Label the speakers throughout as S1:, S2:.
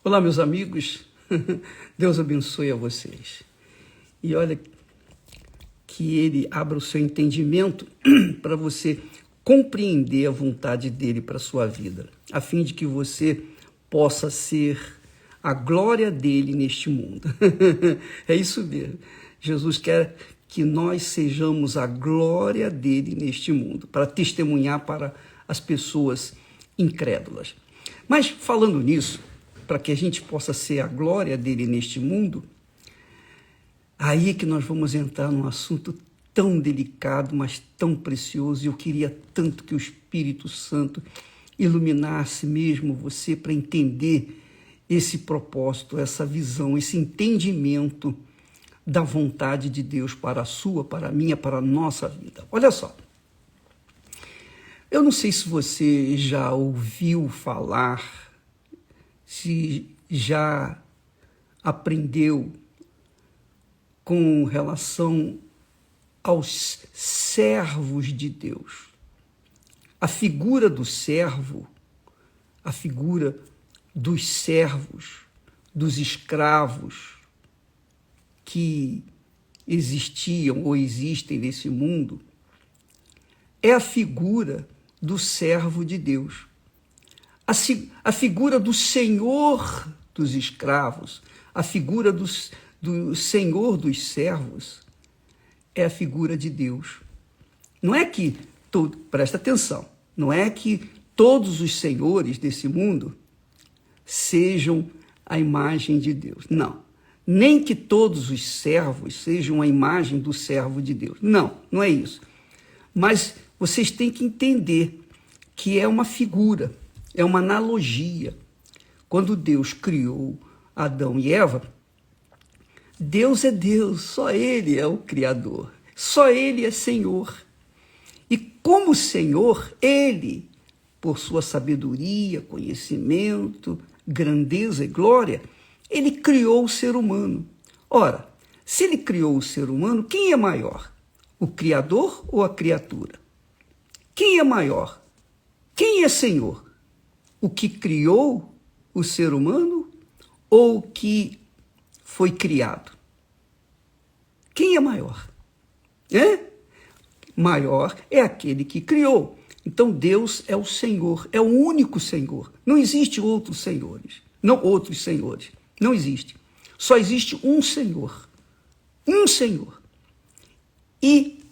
S1: Olá, meus amigos. Deus abençoe a vocês. E olha, que Ele abra o seu entendimento para você compreender a vontade dEle para a sua vida, a fim de que você possa ser a glória dEle neste mundo. É isso mesmo. Jesus quer que nós sejamos a glória dEle neste mundo, para testemunhar para as pessoas incrédulas. Mas, falando nisso, para que a gente possa ser a glória dele neste mundo, aí é que nós vamos entrar num assunto tão delicado, mas tão precioso, e eu queria tanto que o Espírito Santo iluminasse mesmo você para entender esse propósito, essa visão, esse entendimento da vontade de Deus para a sua, para a minha, para a nossa vida. Olha só, eu não sei se você já ouviu falar, se já aprendeu com relação aos servos de Deus. A figura do servo, a figura dos servos, dos escravos que existiam ou existem nesse mundo, é a figura do servo de Deus. A figura do senhor dos escravos, a figura do senhor dos servos, é a figura de Deus. Não é que, presta atenção, não é que todos os senhores desse mundo sejam a imagem de Deus. Não. Nem que todos os servos sejam a imagem do servo de Deus. Não, não é isso. Mas vocês têm que entender que é uma figura, é uma analogia. Quando Deus criou Adão e Eva, Deus é Deus, só Ele é o Criador, só Ele é Senhor. E como Senhor, Ele, por sua sabedoria, conhecimento, grandeza e glória, Ele criou o ser humano. Ora, se Ele criou o ser humano, quem é maior? O Criador ou a criatura? Quem é maior? Quem é Senhor? O que criou o ser humano ou o que foi criado? Quem é maior? Maior é aquele que criou. Então Deus é o Senhor, é o único Senhor. Não existe outros senhores. Não existe. Só existe um Senhor. Um Senhor. E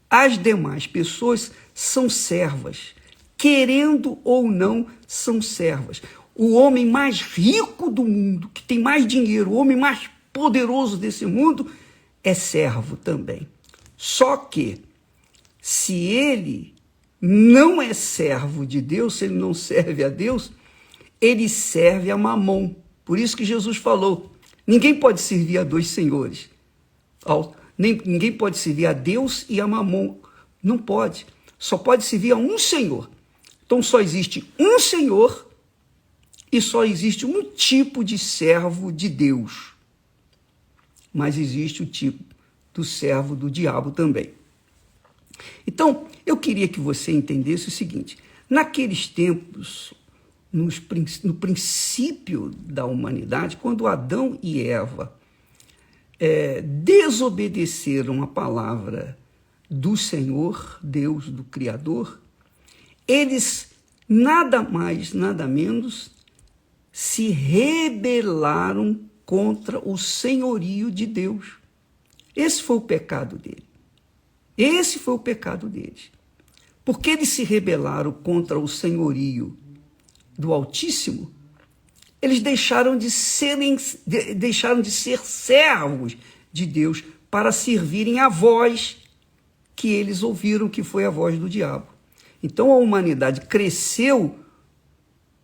S1: as demais pessoas são servas. Querendo ou não, são servas. O homem mais rico do mundo, que tem mais dinheiro, o homem mais poderoso desse mundo, é servo também. Só que, se ele não é servo de Deus, se ele não serve a Deus, ele serve a Mamon. Por isso que Jesus falou, ninguém pode servir a dois senhores. Ninguém pode servir a Deus e a Mamon. Não pode. Só pode servir a um Senhor. Então só existe um Senhor e só existe um tipo de servo de Deus. Mas existe o tipo do servo do diabo também. Então, eu queria que você entendesse o seguinte, naqueles tempos, no princípio da humanidade, quando Adão e Eva desobedeceram a palavra do Senhor, Deus, do Criador, eles nada mais, nada menos se rebelaram contra o senhorio de Deus. Esse foi o pecado dele. Esse foi o pecado deles. Porque eles se rebelaram contra o senhorio do Altíssimo, eles deixaram de ser servos de Deus para servirem a voz que eles ouviram, que foi a voz do diabo. Então a humanidade cresceu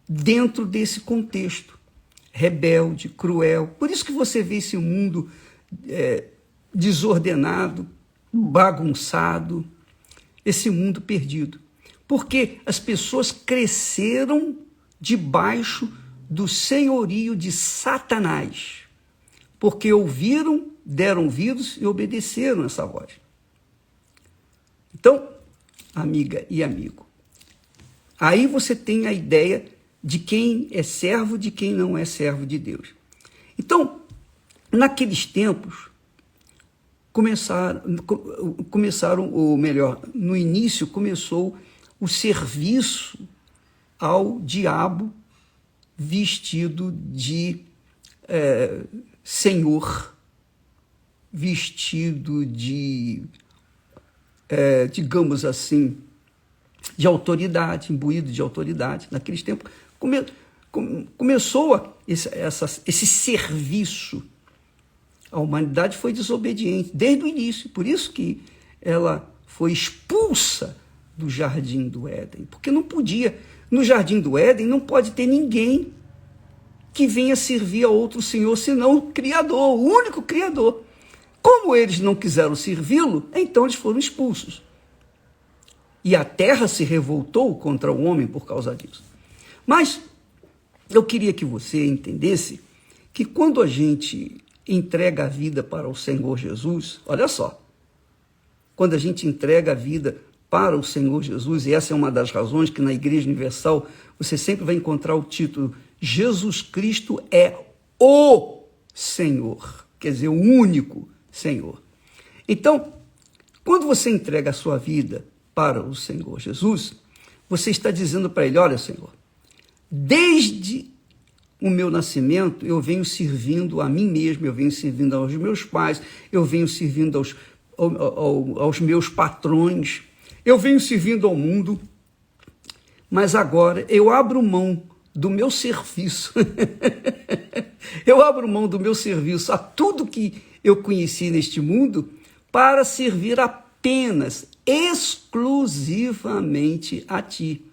S1: dentro desse contexto, rebelde, cruel. Por isso que você vê esse mundo desordenado, bagunçado, esse mundo perdido. Porque as pessoas cresceram debaixo do senhorio de Satanás, porque ouviram, deram ouvidos e obedeceram essa voz. Então, amiga e amigo, aí você tem a ideia de quem é servo, de quem não é servo de Deus. Então, naqueles tempos, começaram, ou melhor, no início começou o serviço ao diabo vestido de senhor, vestido de, digamos assim, de autoridade, imbuído de autoridade. Naqueles tempos começou esse serviço. A humanidade foi desobediente desde o início, por isso que ela foi expulsa do Jardim do Éden, porque não podia, no Jardim do Éden não pode ter ninguém que venha servir a outro senhor, senão o Criador, o único Criador. Como eles não quiseram servi-lo, então eles foram expulsos. E a terra se revoltou contra o homem por causa disso. Mas eu queria que você entendesse que quando a gente entrega a vida para o Senhor Jesus, olha só, quando a gente entrega a vida para o Senhor Jesus, e essa é uma das razões que na Igreja Universal você sempre vai encontrar o título Jesus Cristo é o Senhor, quer dizer, o único Senhor. Então, quando você entrega a sua vida para o Senhor Jesus, você está dizendo para ele, olha, Senhor, desde o meu nascimento, eu venho servindo a mim mesmo, eu venho servindo aos meus pais, eu venho servindo aos meus patrões, eu venho servindo ao mundo, mas agora eu abro mão do meu serviço, eu abro mão do meu serviço a tudo que eu conheci neste mundo para servir apenas, exclusivamente a Ti.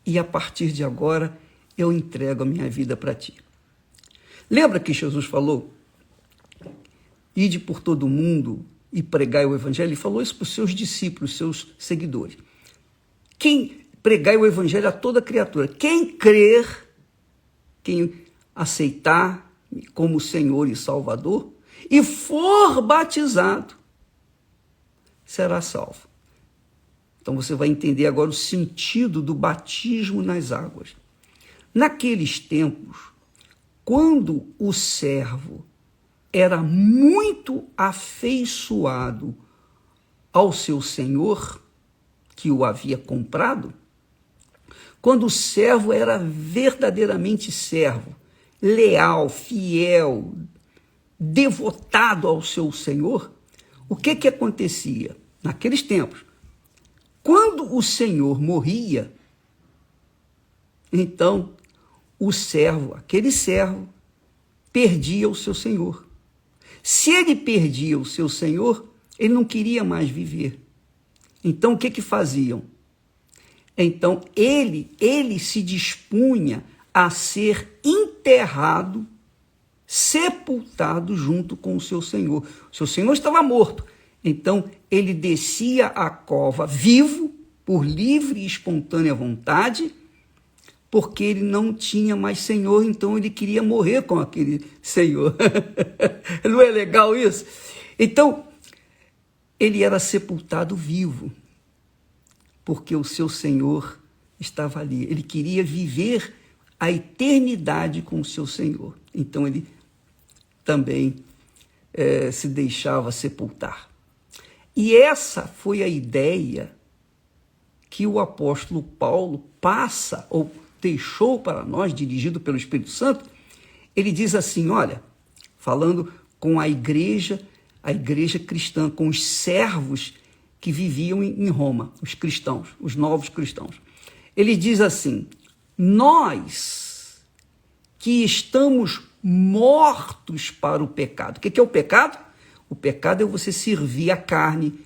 S1: E a partir de agora, eu entrego a minha vida para Ti. Lembra que Jesus falou, ide por todo mundo e pregai o evangelho? Ele falou isso para os seus discípulos, seus seguidores. Pregai o evangelho a toda criatura. Quem crer, quem aceitar como Senhor e Salvador e for batizado, será salvo. Então você vai entender agora o sentido do batismo nas águas. Naqueles tempos, quando o servo era muito afeiçoado ao seu senhor, que o havia comprado, quando o servo era verdadeiramente servo, leal, fiel, devotado ao seu senhor, o que acontecia? Naqueles tempos, quando o senhor morria, então o servo, aquele servo, perdia o seu senhor. Se ele perdia o seu senhor, ele não queria mais viver. Então o que faziam? Então ele se dispunha a ser enterrado, sepultado junto com o seu senhor. O seu senhor estava morto. Então ele descia a cova vivo, por livre e espontânea vontade, porque ele não tinha mais senhor, então ele queria morrer com aquele senhor. Não é legal isso? Então, ele era sepultado vivo, porque o seu senhor estava ali. Ele queria viver a eternidade com o seu senhor. Então, ele também se deixava sepultar. E essa foi a ideia que o apóstolo Paulo passa, ou deixou para nós, dirigido pelo Espírito Santo. Ele diz assim, olha, falando com a igreja cristã, com os servos que viviam em Roma, os cristãos, os novos cristãos. Ele diz assim, nós que estamos mortos para o pecado. O que é o pecado? O pecado é você servir a carne,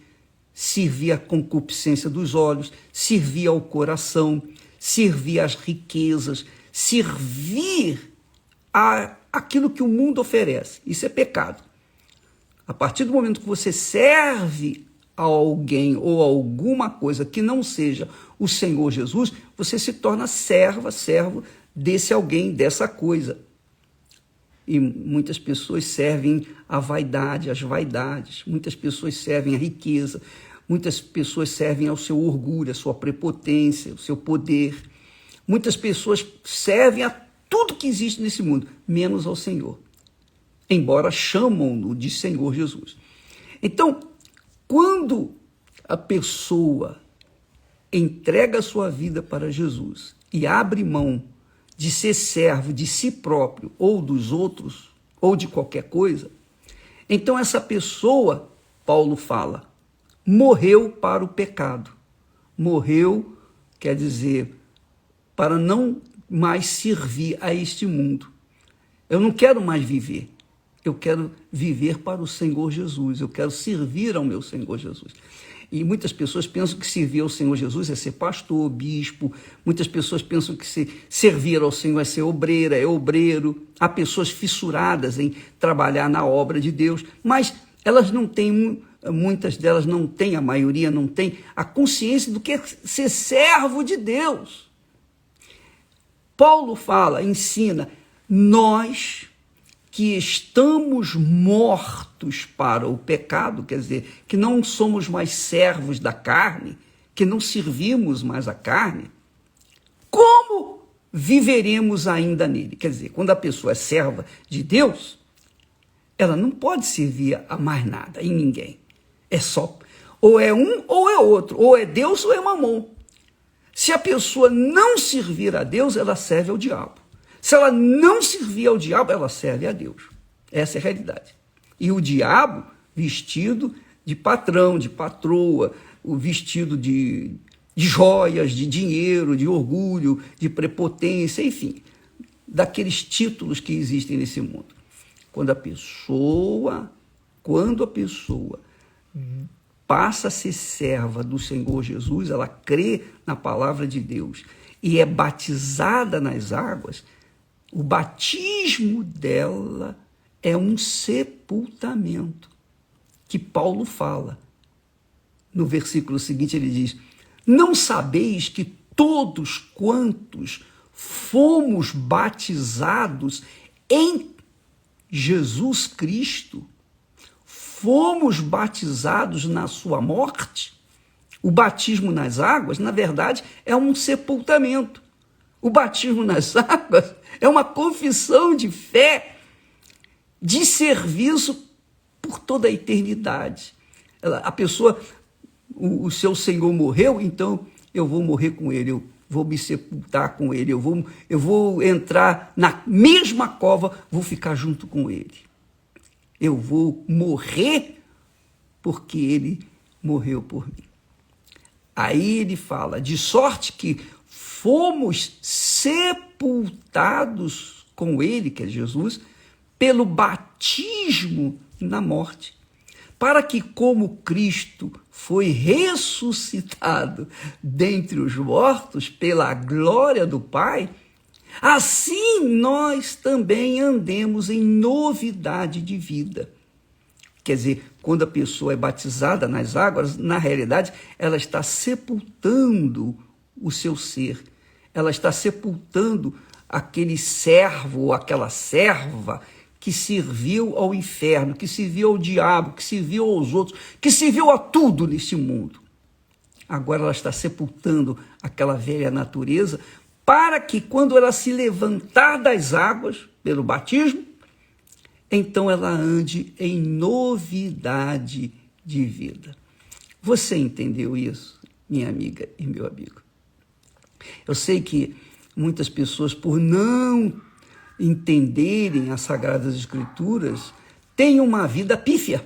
S1: servir a concupiscência dos olhos, servir ao coração, servir às riquezas, servir aquilo que o mundo oferece. Isso é pecado. A partir do momento que você serve a alguém ou a alguma coisa que não seja o Senhor Jesus, você se torna servo desse alguém, dessa coisa. E muitas pessoas servem a vaidade, as vaidades. Muitas pessoas servem a riqueza. Muitas pessoas servem ao seu orgulho, à sua prepotência, ao seu poder. Muitas pessoas servem a tudo que existe nesse mundo, menos ao Senhor, embora chamam-no de Senhor Jesus. Então, quando a pessoa entrega a sua vida para Jesus e abre mão de ser servo de si próprio ou dos outros, ou de qualquer coisa, então essa pessoa, Paulo fala, morreu para o pecado. Morreu, quer dizer, para não mais servir a este mundo. Eu não quero mais viver. Eu quero viver para o Senhor Jesus. Eu quero servir ao meu Senhor Jesus. E muitas pessoas pensam que servir ao Senhor Jesus é ser pastor, bispo. Muitas pessoas pensam que servir ao Senhor é ser obreira, é obreiro. Há pessoas fissuradas em trabalhar na obra de Deus, mas elas não têm, muitas delas não têm, a maioria não tem, a consciência do que é ser servo de Deus. Paulo fala, ensina, nós que estamos mortos para o pecado, quer dizer, que não somos mais servos da carne, que não servimos mais a carne, como viveremos ainda nele? Quer dizer, quando a pessoa é serva de Deus, ela não pode servir a mais nada, em ninguém. É só, ou é um ou é outro, ou é Deus ou é Mamon. Se a pessoa não servir a Deus, ela serve ao diabo. Se ela não servir ao diabo, ela serve a Deus. Essa é a realidade. E o diabo, vestido de patrão, de patroa, o vestido de joias, de dinheiro, de orgulho, de prepotência, enfim, daqueles títulos que existem nesse mundo. Quando a pessoa passa a ser serva do Senhor Jesus, ela crê na palavra de Deus e é batizada nas águas, o batismo dela é um sepultamento, que Paulo fala. No versículo seguinte ele diz, não sabeis que todos quantos fomos batizados em Jesus Cristo, fomos batizados na sua morte? O batismo nas águas, na verdade, é um sepultamento. O batismo nas águas é uma confissão de fé, de serviço por toda a eternidade. A pessoa, o seu Senhor morreu, então eu vou morrer com ele, eu vou me sepultar com ele, eu vou entrar na mesma cova, vou ficar junto com ele. Eu vou morrer porque ele morreu por mim. Aí ele fala, de sorte que fomos sepultados com ele, que é Jesus, pelo batismo na morte, para que, como Cristo foi ressuscitado dentre os mortos pela glória do Pai, assim nós também andemos em novidade de vida. Quer dizer, quando a pessoa é batizada nas águas, na realidade, ela está sepultando o seu ser. Ela está sepultando aquele servo ou aquela serva que serviu ao inferno, que serviu ao diabo, que serviu aos outros, que serviu a tudo neste mundo. Agora ela está sepultando aquela velha natureza para que, quando ela se levantar das águas pelo batismo, então ela ande em novidade de vida. Você entendeu isso, minha amiga e meu amigo? Eu sei que muitas pessoas, por não entenderem as Sagradas Escrituras, têm uma vida pífia,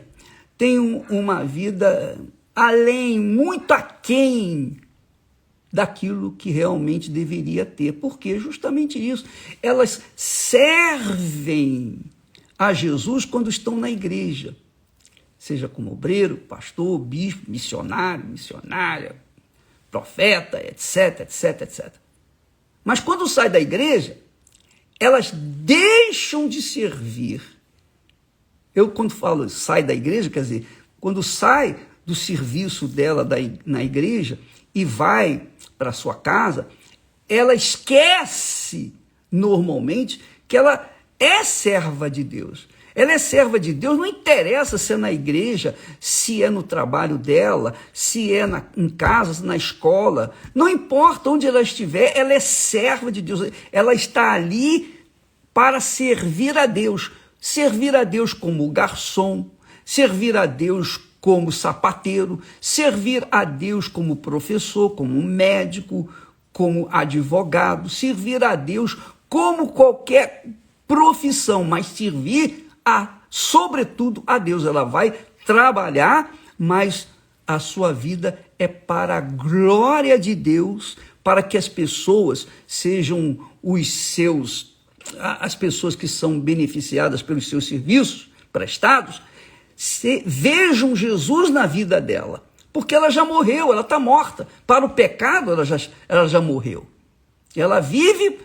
S1: têm uma vida além, muito aquém daquilo que realmente deveria ter. Porque justamente isso, elas servem a Jesus quando estão na igreja, seja como obreiro, pastor, bispo, missionário, missionária, profeta, etc, etc, etc. Mas quando sai da igreja, elas deixam de servir. Eu, quando falo sai da igreja, quer dizer, quando sai do serviço dela na igreja e vai para sua casa, ela esquece normalmente que ela é serva de Deus. Ela é serva de Deus, não interessa se é na igreja, se é no trabalho dela, se é em casa, na escola, não importa onde ela estiver, ela é serva de Deus, ela está ali para servir a Deus como garçom, servir a Deus como sapateiro, servir a Deus como professor, como médico, como advogado, servir a Deus como qualquer profissão, mas servir sobretudo a Deus. Ela vai trabalhar, mas a sua vida é para a glória de Deus, para que as pessoas sejam as pessoas que são beneficiadas pelos seus serviços prestados, vejam Jesus na vida dela, porque ela já morreu, ela está morta. Para o pecado, ela já morreu. Ela vive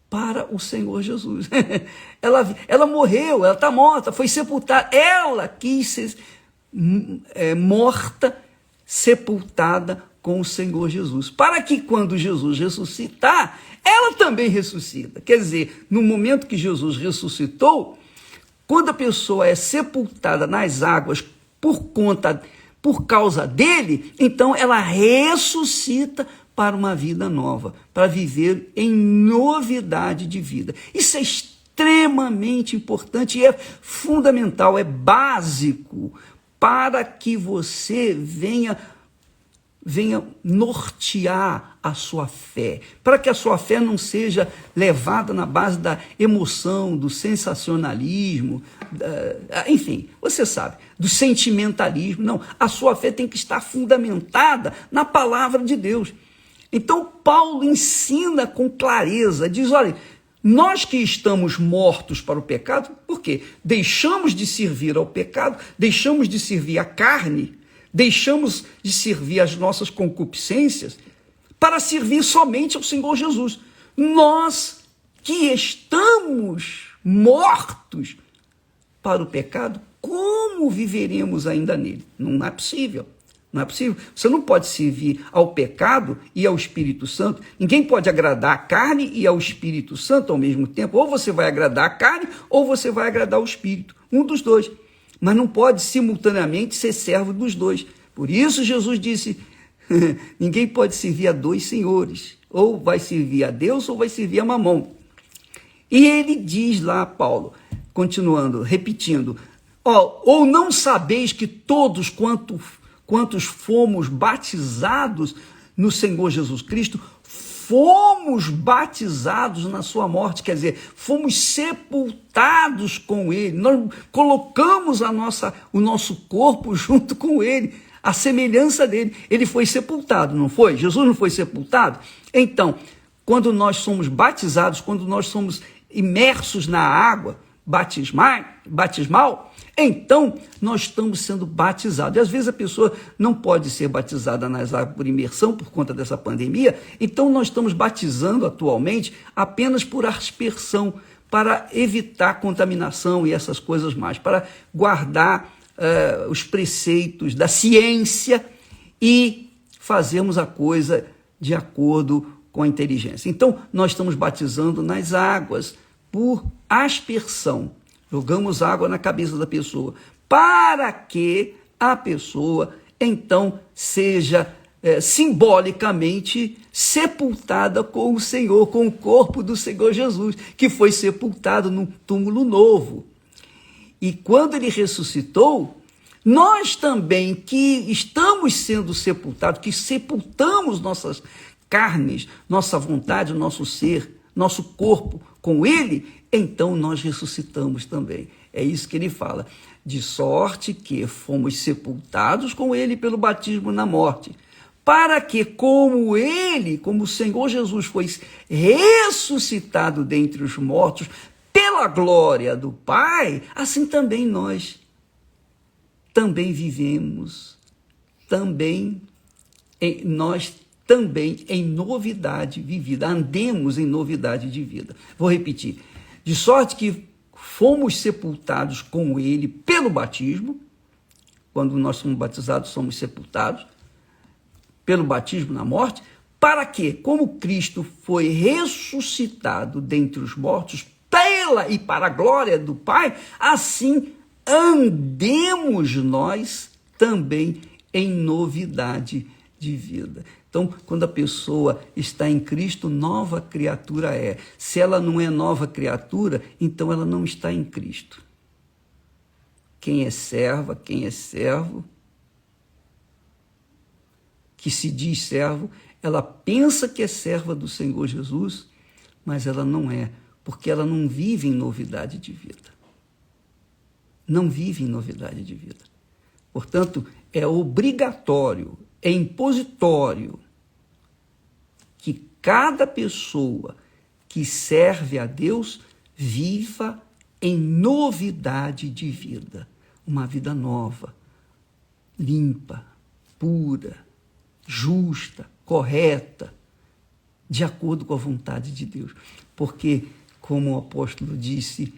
S1: para o Senhor Jesus. Ela morreu, ela está morta, foi sepultada. Ela quis ser morta, sepultada com o Senhor Jesus, para que quando Jesus ressuscitar, ela também ressuscita. Quer dizer, no momento que Jesus ressuscitou, quando a pessoa é sepultada nas águas por causa dele, então ela ressuscita para uma vida nova, para viver em novidade de vida. Isso é extremamente importante e é fundamental, é básico para que você venha nortear a sua fé, para que a sua fé não seja levada na base da emoção, do sensacionalismo, enfim, você sabe, do sentimentalismo. Não, a sua fé tem que estar fundamentada na palavra de Deus. Então Paulo ensina com clareza, diz, olha, nós que estamos mortos para o pecado, por quê? Deixamos de servir ao pecado, deixamos de servir à carne, deixamos de servir às nossas concupiscências para servir somente ao Senhor Jesus. Nós que estamos mortos para o pecado, como viveremos ainda nele? Não é possível. Não é possível. Você não pode servir ao pecado e ao Espírito Santo. Ninguém pode agradar a carne e ao Espírito Santo ao mesmo tempo. Ou você vai agradar a carne ou você vai agradar o Espírito. Um dos dois. Mas não pode simultaneamente ser servo dos dois. Por isso Jesus disse, ninguém pode servir a dois senhores. Ou vai servir a Deus ou vai servir a Mamon. E ele diz lá, Paulo, continuando, repetindo, ou não sabeis que todos quantos fomos batizados no Senhor Jesus Cristo, fomos batizados na sua morte, quer dizer, fomos sepultados com ele, nós colocamos o nosso corpo junto com ele, a semelhança dele. Ele foi sepultado, não foi? Jesus não foi sepultado? Então, quando nós somos batizados, quando nós somos imersos na água batismal, então nós estamos sendo batizados. E às vezes a pessoa não pode ser batizada nas águas por imersão por conta dessa pandemia, então nós estamos batizando atualmente apenas por aspersão, para evitar contaminação e essas coisas mais, para guardar os preceitos da ciência e fazermos a coisa de acordo com a inteligência. Então nós estamos batizando nas águas por aspersão. Jogamos água na cabeça da pessoa, para que a pessoa, então, seja simbolicamente sepultada com o Senhor, com o corpo do Senhor Jesus, que foi sepultado num túmulo novo. E quando ele ressuscitou, nós também, que estamos sendo sepultados, que sepultamos nossas carnes, nossa vontade, nosso ser, nosso corpo com ele, então nós ressuscitamos também. É isso que ele fala. De sorte que fomos sepultados com ele pelo batismo na morte, para que como o Senhor Jesus foi ressuscitado dentre os mortos pela glória do Pai, assim também nós também vivemos, nós também em novidade de vida, andemos em novidade de vida. Vou repetir. De sorte que fomos sepultados com ele pelo batismo, quando nós somos batizados, somos sepultados pelo batismo na morte, para que, como Cristo foi ressuscitado dentre os mortos ela e para a glória do Pai, assim andemos nós também em novidade de vida. Então, quando a pessoa está em Cristo, nova criatura é. Se ela não é nova criatura, então ela não está em Cristo. Quem é serva, quem é servo, que se diz servo, ela pensa que é serva do Senhor Jesus, mas ela não é, porque ela não vive em novidade de vida. Não vive em novidade de vida. Portanto, é obrigatório, é impositório que cada pessoa que serve a Deus viva em novidade de vida. Uma vida nova, limpa, pura, justa, correta, de acordo com a vontade de Deus. Porque, como o apóstolo disse,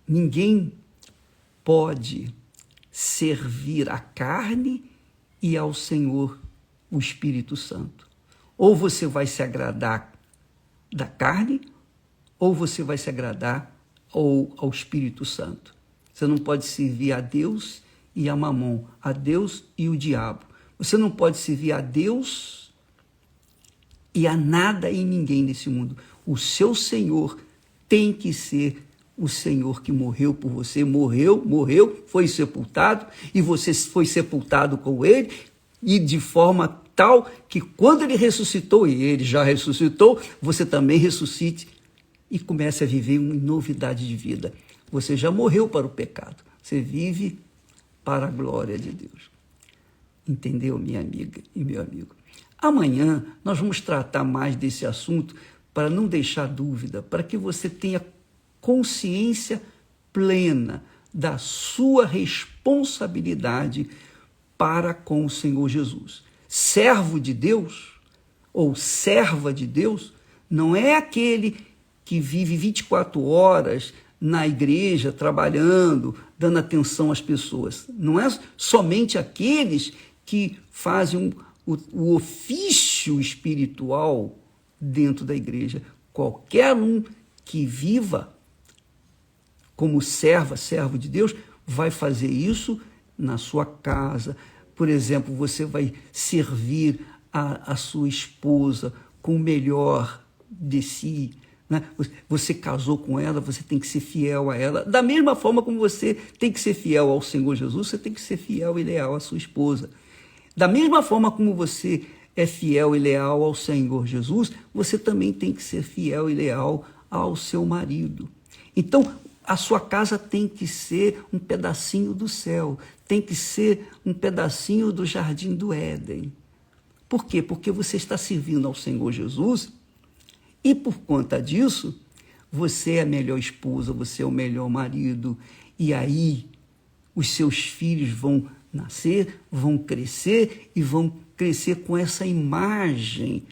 S1: ninguém pode servir à carne e ao Senhor, o Espírito Santo. Ou você vai se agradar da carne, ou você vai se agradar ao Espírito Santo. Você não pode servir a Deus e a Mamon, a Deus e o diabo. Você não pode servir a Deus e a nada e ninguém nesse mundo. O seu Senhor tem que ser o Senhor que morreu por você, morreu, foi sepultado, e você foi sepultado com ele, e de forma tal que quando ele ressuscitou, e ele já ressuscitou, você também ressuscite e comece a viver uma novidade de vida. Você já morreu para o pecado, você vive para a glória de Deus. Entendeu, minha amiga e meu amigo? Amanhã nós vamos tratar mais desse assunto para não deixar dúvida, para que você tenha consciência plena da sua responsabilidade para com o Senhor Jesus. Servo de Deus ou serva de Deus não é aquele que vive 24 horas na igreja, trabalhando, dando atenção às pessoas. Não é somente aqueles que fazem o ofício espiritual dentro da igreja. Qualquer um que viva como servo de Deus, vai fazer isso na sua casa. Por exemplo, você vai servir a sua esposa com o melhor de si, né? Você casou com ela, você tem que ser fiel a ela. Da mesma forma como você tem que ser fiel ao Senhor Jesus, você tem que ser fiel e leal à sua esposa. Da mesma forma como você é fiel e leal ao Senhor Jesus, você também tem que ser fiel e leal ao seu marido. Então, a sua casa tem que ser um pedacinho do céu, tem que ser um pedacinho do jardim do Éden. Por quê? Porque você está servindo ao Senhor Jesus e, por conta disso, você é a melhor esposa, você é o melhor marido. E aí, os seus filhos vão nascer, vão crescer e vão crescer com essa imagem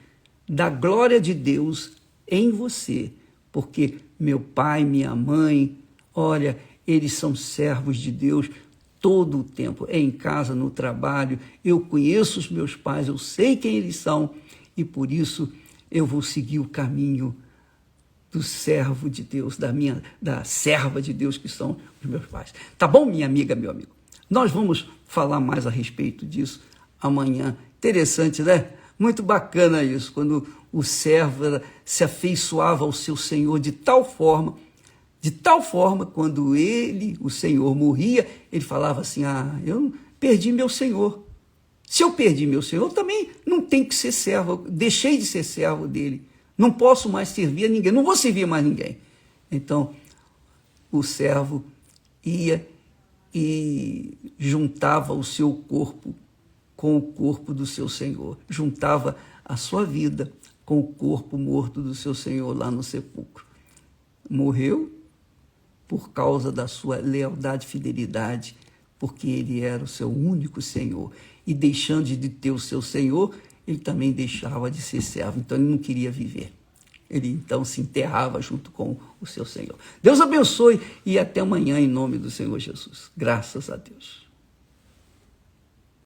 S1: da glória de Deus em você. Porque meu pai, minha mãe, olha, eles são servos de Deus todo o tempo, é em casa, no trabalho, eu conheço os meus pais, eu sei quem eles são, e por isso eu vou seguir o caminho do servo de Deus, da serva de Deus que são os meus pais. Tá bom, minha amiga, meu amigo? Nós vamos falar mais a respeito disso amanhã. Interessante, né? Muito bacana isso, quando o servo se afeiçoava ao seu Senhor de tal forma, quando ele, o Senhor, morria, ele falava assim, eu perdi meu Senhor. Se eu perdi meu Senhor, eu também não tenho que ser servo, eu deixei de ser servo dele. Não posso mais servir a ninguém, não vou servir mais ninguém. Então, o servo ia e juntava o seu corpo com o corpo do seu Senhor. Juntava a sua vida com o corpo morto do seu Senhor lá no sepulcro. Morreu por causa da sua lealdade e fidelidade, porque ele era o seu único Senhor. E deixando de ter o seu Senhor, ele também deixava de ser servo. Então ele não queria viver. Ele então se enterrava junto com o seu Senhor. Deus abençoe e até amanhã em nome do Senhor Jesus. Graças a Deus.